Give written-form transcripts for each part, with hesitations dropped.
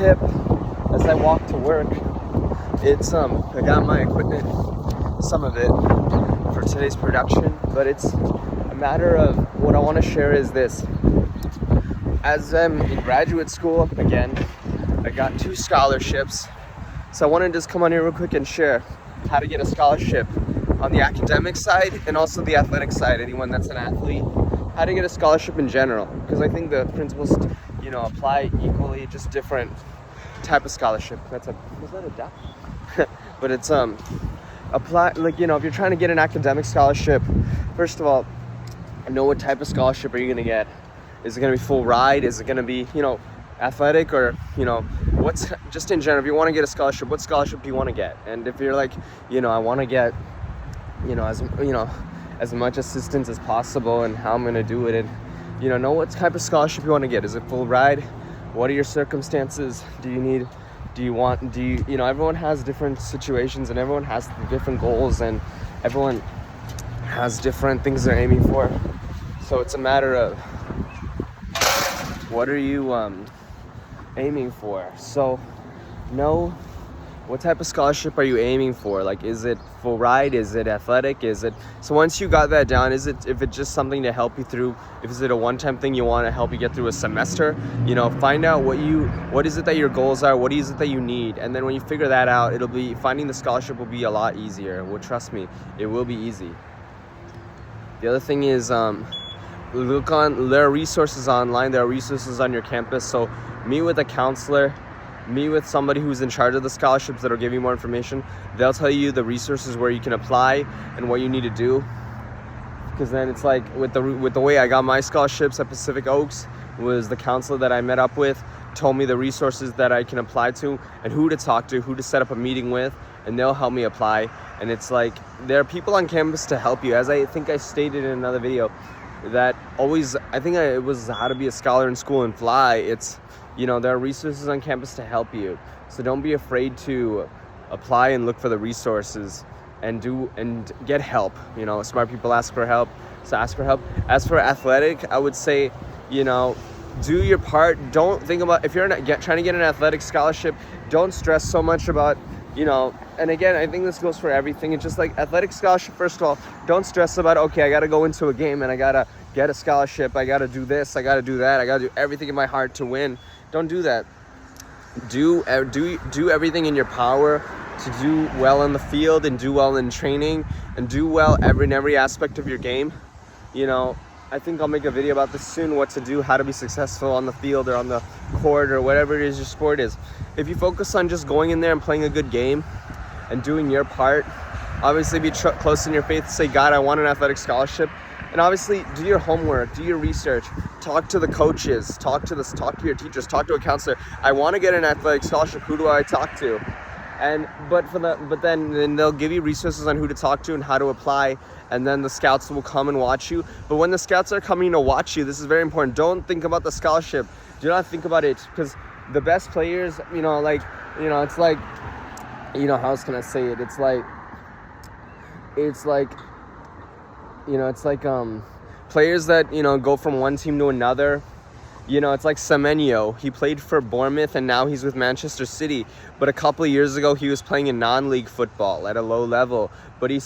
tip as I walk to work, it's I got my equipment, some of it for today's production, but it's a matter of what I want to share is this. As I'm in graduate school, again, I got 2 scholarships. So I want to just come on here real quick and share how to get a scholarship on the academic side and also the athletic side, anyone that's an athlete, how to get a scholarship in general. Because I think the principles, apply equally, just different type of scholarship. Was that a duck? But it's, apply, if you're trying to get an academic scholarship, first of all, know what type of scholarship are you going to get. Is it going to be full ride? Is it going to be, athletic, or what's just in general? If you want to get a scholarship, what scholarship do you want to get? And if you're like, I want to get as much assistance as possible and how I'm going to do it, and know what type of scholarship you want to get. Is it full ride? What are your circumstances? Everyone has different situations and everyone has different goals and everyone has different things they're aiming for. So it's a matter of what are you aiming for. So know what type of scholarship are you aiming for. Like, is it full ride? Is it athletic? So once you got that down, if it's just something to help you through, is it a one-time thing you want to help you get through a semester, find out what is it that your goals are, what is it that you need, and then when you figure that out, finding the scholarship will be a lot easier. Well, trust me, it will be easy. The other thing is, there are resources online, there are resources on your campus, so meet with a counselor, meet with somebody who's in charge of the scholarships that'll give you more information. They'll tell you the resources where you can apply and what you need to do. Because then it's like with the way I got my scholarships at Pacific Oaks, was the counselor that I met up with told me the resources that I can apply to and who to talk to, who to set up a meeting with, and they'll help me apply. And it's like there are people on campus to help you. As I think I stated in another video, that it was how to be a scholar in school and fly. It's there are resources on campus to help you, so don't be afraid to apply and look for the resources and get help. Smart people ask for help, so ask for help. As for athletic, I would say do your part. Don't think about, if you're trying to get an athletic scholarship, don't stress so much about and again, I think this goes for everything. It's just like athletic scholarship. First of all, don't stress about, okay, I got to go into a game and I got to get a scholarship. I got to do this. I got to do that. I got to do everything in my heart to win. Don't do that. Do everything in your power to do well in the field and do well in training and do well in every aspect of your game. I think I'll make a video about this soon, what to do, how to be successful on the field or on the court or whatever it is your sport is. If you focus on just going in there and playing a good game and doing your part, obviously be close in your faith, say, God, I want an athletic scholarship. And obviously do your homework, do your research, talk to the coaches, talk to your teachers, talk to a counselor. I want to get an athletic scholarship. Who do I talk to? But then they'll give you resources on who to talk to and how to apply, and then the scouts will come and watch you. But when the scouts are coming to watch you, this is very important. Don't think about the scholarship. Do not think about it, because the best players, it's like, how else can I say it? It's like players that, go from one team to another. It's like Semenyo. He played for Bournemouth and now he's with Manchester City. But a couple of years ago, he was playing in non-league football at a low level. But he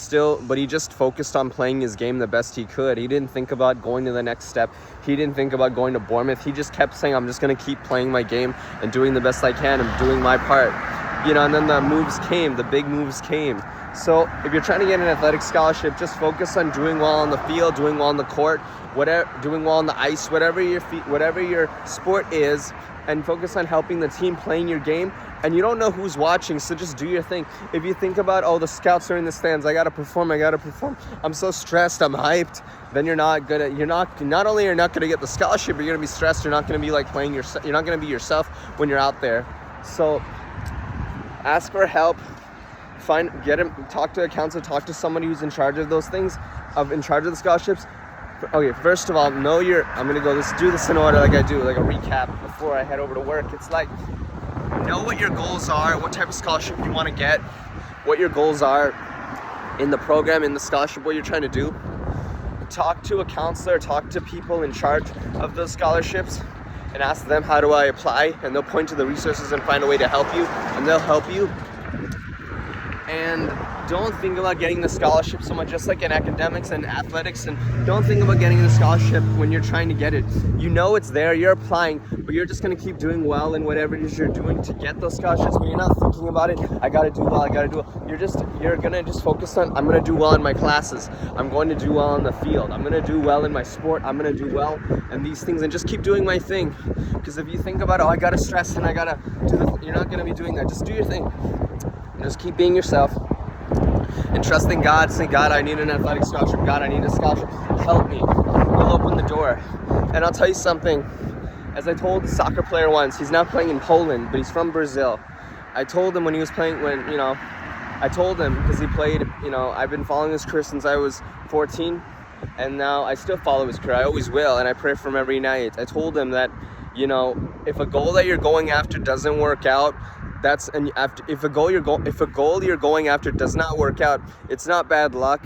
just focused on playing his game the best he could. He didn't think about going to the next step. He didn't think about going to Bournemouth. He just kept saying, I'm just going to keep playing my game and doing the best I can and doing my part. And then the big moves came. So if you're trying to get an athletic scholarship, just focus on doing well on the field, doing well on the court, doing well on the ice, whatever your sport is, and focus on helping the team playing your game. And you don't know who's watching, so just do your thing. If you think about, the scouts are in the stands, I gotta perform, I'm so stressed, I'm hyped, then not only you're not gonna get the scholarship, you're gonna be stressed, you're not gonna be like playing yourself, you're not gonna be yourself when you're out there. So ask for help. Talk to a counselor, talk to somebody who's in charge of those things, in charge of the scholarships. Okay, first of all, I'm gonna do this in order, like I do, like a recap before I head over to work. It's like, know what your goals are, what type of scholarship you want to get, what your goals are in the program, in the scholarship, what you're trying to do. Talk to a counselor, talk to people in charge of those scholarships, and ask them, how do I apply? And they'll point to the resources and find a way to help you, and they'll help you. And don't think about getting the scholarship so much, just like in academics and athletics, and don't think about getting the scholarship when you're trying to get it. You know it's there, you're applying, but you're just gonna keep doing well in whatever it is you're doing to get those scholarships, but you're not thinking about it, I gotta do well, I gotta do well. You're gonna just focus on, I'm gonna do well in my classes, I'm going to do well on the field, I'm gonna do well in my sport, I'm gonna do well in these things, and just keep doing my thing. Because if you think about, oh, I gotta stress and I gotta do you're not gonna be doing that. Just do your thing. And just keep being yourself. And trusting God, saying, God, I need an athletic scholarship. God, I need a scholarship. Help me. He'll open the door. And I'll tell you something. As I told the soccer player once, he's now playing in Poland, but he's from Brazil. I told him when he was playing, I told him, because he played, I've been following his career since I was 14, and now I still follow his career. I always will, and I pray for him every night. I told him that, if a goal that you're going after doesn't work out, if a goal you're going after does not work out, it's not bad luck.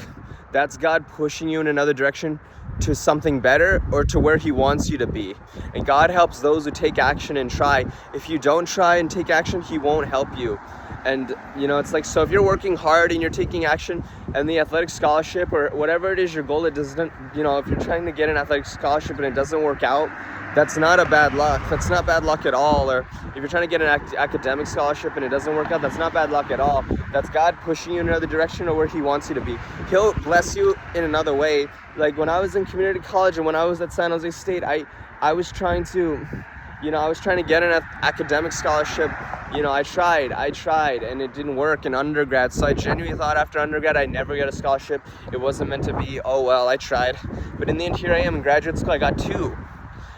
That's God pushing you in another direction to something better, or to where he wants you to be. And God helps those who take action and try. If you don't try and take action, he won't help you. And it's like, so if you're working hard and you're taking action, and the athletic scholarship or whatever it is your goal, it doesn't, if you're trying to get an athletic scholarship and it doesn't work out, that's not a bad luck. That's not bad luck at all. Or if you're trying to get an academic scholarship and it doesn't work out, that's not bad luck at all. That's God pushing you in another direction or where he wants you to be. He'll bless you in another way. Like when I was in community college and when I was at San Jose State, I was trying to, I was trying to get an academic scholarship. I tried, and it didn't work in undergrad. So I genuinely thought after undergrad, I'd never get a scholarship. It wasn't meant to be. Oh, well, I tried. But in the end, here I am in graduate school. I got 2.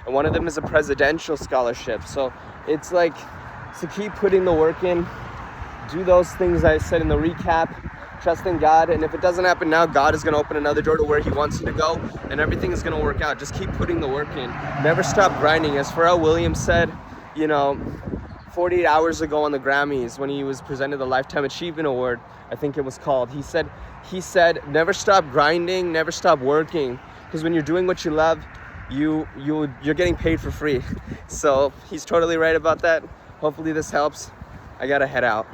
And one of them is a presidential scholarship. So it's like, to keep putting the work in, do those things I said in the recap, trust in God. And if it doesn't happen now, God is going to open another door to where he wants you to go, and everything is going to work out. Just keep putting the work in. Never stop grinding. As Pharrell Williams said, 48 hours ago on the Grammys, when he was presented the Lifetime Achievement Award, I think it was called, he said, never stop grinding, never stop working. Because when you're doing what you love, you're getting paid for free. So he's totally right about that. Hopefully this helps. I gotta head out.